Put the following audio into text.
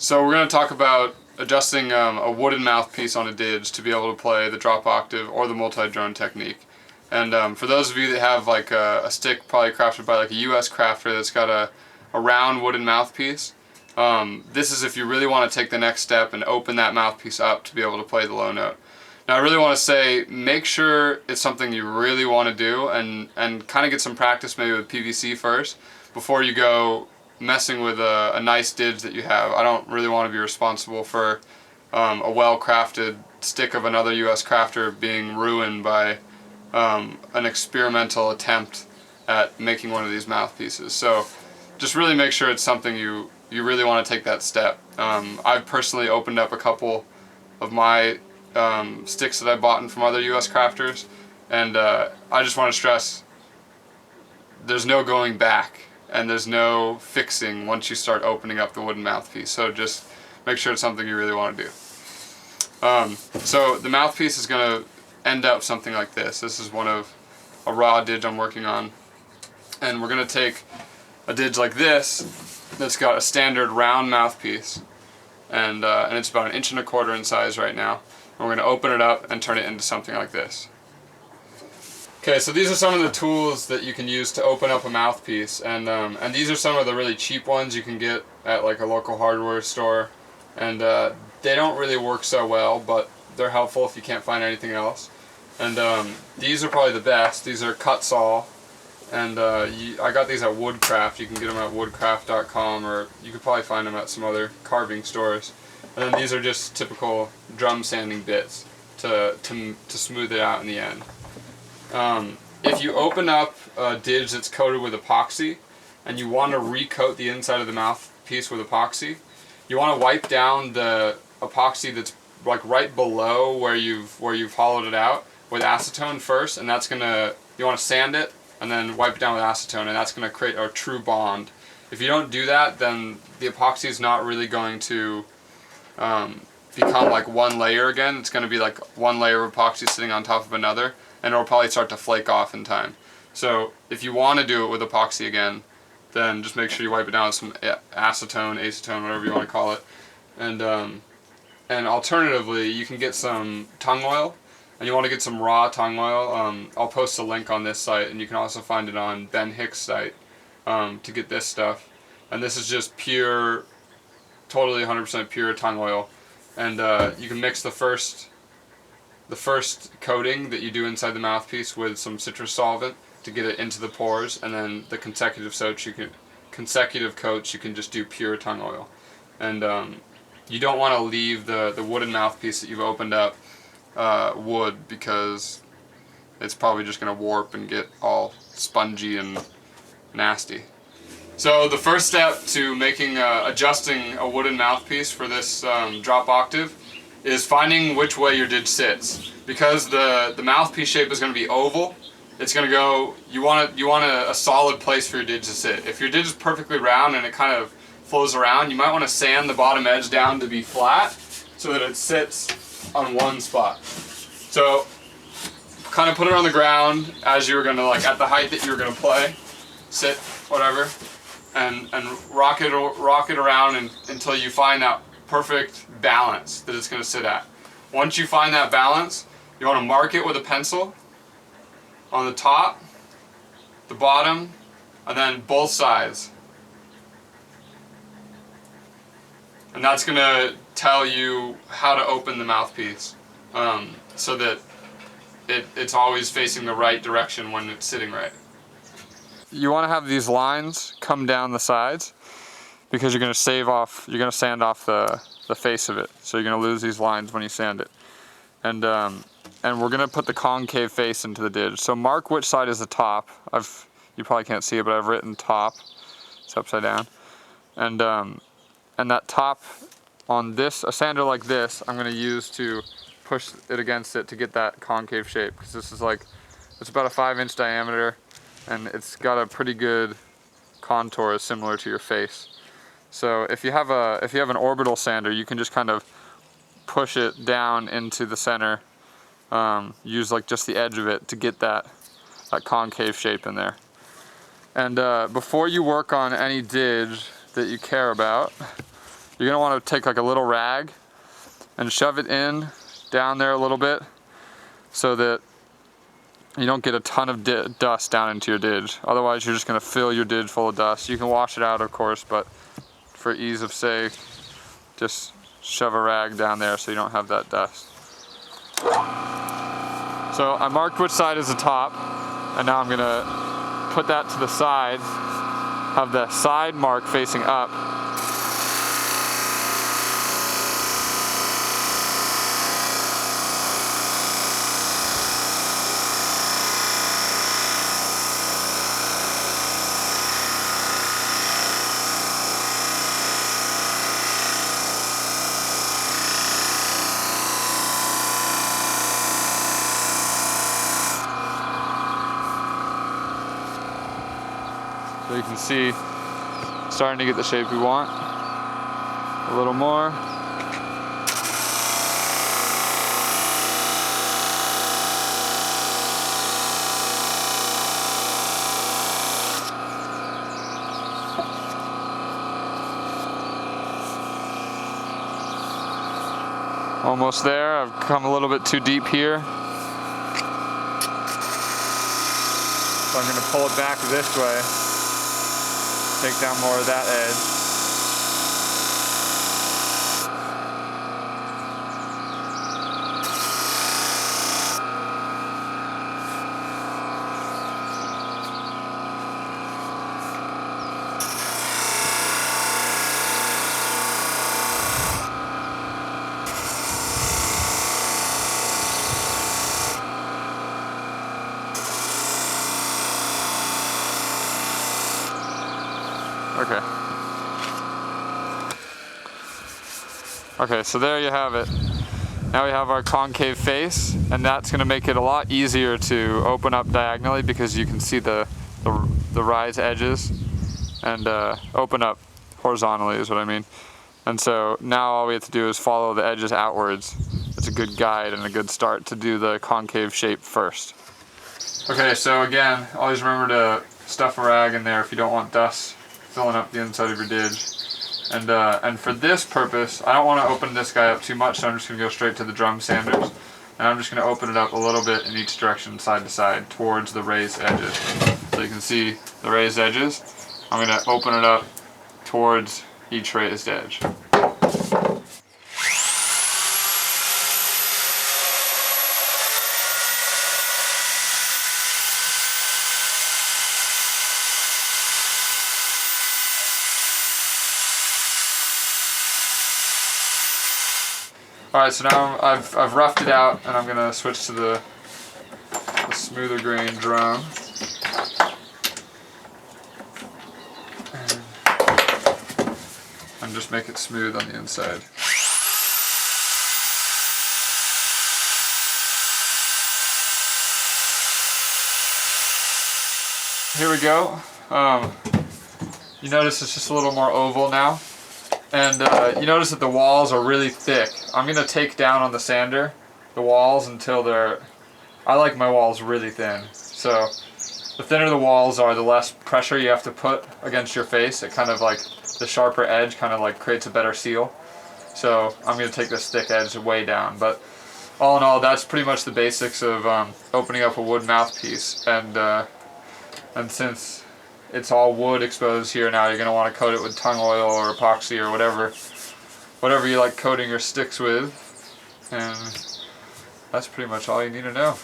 So we're going to talk about adjusting a wooden mouthpiece on a Didge to be able to play the drop octave or the multi-drone technique. And for those of you that have like a stick probably crafted by like a US crafter that's got a round wooden mouthpiece, this is if you really want to take the next step and open that mouthpiece up to be able to play the low note. Now I really want to say, make sure it's something you really want to do and kind of get some practice maybe with PVC first before you go messing with a nice Didge that you have. I don't really want to be responsible for a well-crafted stick of another US crafter being ruined by an experimental attempt at making one of these mouthpieces. So just really make sure it's something you really want to take that step. I've personally opened up a couple of my sticks that I bought from other US crafters, and I just want to stress there's no going back and there's no fixing once you start opening up the wooden mouthpiece. So just make sure it's something you really want to do. So the mouthpiece is going to end up something like this. This is one of a raw Didge I'm working on, and we're going to take a Didge like this that's got a standard round mouthpiece, and it's about 1.25 inches in size right now. And we're going to open it up and turn it into something like this. Okay, so these are some of the tools that you can use to open up a mouthpiece, and these are some of the really cheap ones you can get at like a local hardware store, and they don't really work so well, but they're helpful if you can't find anything else. And these are probably the best. These are cut saw, and I got these at Woodcraft. You can get them at woodcraft.com, or you could probably find them at some other carving stores. And then these are just typical drum sanding bits to smooth it out in the end. If you open up a Didge that's coated with epoxy and you want to recoat the inside of the mouthpiece with epoxy, you want to wipe down the epoxy that's like right below where you've hollowed it out with acetone first, and you want to sand it and then wipe it down with acetone, and that's going to create a true bond. If you don't do that, then the epoxy is not really going to become like one layer again. It's going to be like one layer of epoxy sitting on top of another, and it'll probably start to flake off in time. So if you want to do it with epoxy again, then just make sure you wipe it down with some acetone, whatever you want to call it. And alternatively, you can get some tung oil, and you want to get some raw tung oil. I'll post a link on this site, and you can also find it on Ben Hick's site to get this stuff. And this is just pure, totally 100% pure tung oil. And you can mix the first coating that you do inside the mouthpiece with some citrus solvent to get it into the pores, and then the consecutive coats you can just do pure tung oil. And you don't want to leave the wooden mouthpiece that you've opened up wood, because it's probably just going to warp and get all spongy and nasty. So the first step to adjusting a wooden mouthpiece for this drop octave is finding which way your Didge sits. Because the mouthpiece shape is going to be oval, it's going to go, you want a solid place for your Didge to sit. If your Didge is perfectly round and it kind of flows around, you might want to sand the bottom edge down to be flat so that it sits on one spot. So kind of put it on the ground as you're going to, like at the height that you're going to play, sit, whatever, and rock it around until you find that perfect balance that it's going to sit at. Once you find that balance, you want to mark it with a pencil on the top, the bottom, and then both sides. And that's going to tell you how to open the mouthpiece, so that it's always facing the right direction when it's sitting right. You want to have these lines come down the sides, because you're going to sand off the face of it. So you're going to lose these lines when you sand it. And we're going to put the concave face into the Didge. So mark which side is the top. You probably can't see it, but I've written top. It's upside down. And that top on this, a sander like this, I'm going to use to push it against it to get that concave shape. Because this is it's about a 5-inch diameter, and it's got a pretty good contour similar to your face. So if you have an orbital sander, you can just kind of push it down into the center, use like just the edge of it to get that concave shape in there. And before you work on any Didge that you care about, you're gonna want to take like a little rag and shove it in down there a little bit so that you don't get a ton of dust down into your didge. Otherwise you're just gonna fill your didge full of dust. You can wash it out of course, but for ease of sake, just shove a rag down there so you don't have that dust. So I marked which side is the top, and now I'm gonna put that to the side, have the side mark facing up. So you can see, starting to get the shape we want. A little more. Almost there. I've come a little bit too deep here. So I'm going to pull it back this way. Take down more of that edge. Okay. Okay, so there you have it. Now we have our concave face, and that's going to make it a lot easier to open up diagonally because you can see the rise edges, and open up horizontally is what I mean. And so now all we have to do is follow the edges outwards. It's a good guide and a good start to do the concave shape first. Okay, so again, always remember to stuff a rag in there if you don't want dust filling up the inside of your didge. And for this purpose, I don't want to open this guy up too much, so I'm just going to go straight to the drum sanders. And I'm just going to open it up a little bit in each direction, side to side, towards the raised edges. So you can see the raised edges. I'm going to open it up towards each raised edge. Alright, so now I've roughed it out, and I'm going to switch to the smoother grain drum. And just make it smooth on the inside. Here we go. You notice it's just a little more oval now. And you notice that the walls are really thick. I'm going to take down on the sander the walls until they're... I like my walls really thin. So the thinner the walls are, the less pressure you have to put against your face. It kind of like, the sharper edge kind of like creates a better seal. So I'm going to take this thick edge way down. But all in all, that's pretty much the basics of opening up a wood mouthpiece. And since it's all wood exposed here now, you're going to want to coat it with tung oil or epoxy or whatever you like coating your sticks with. And that's pretty much all you need to know.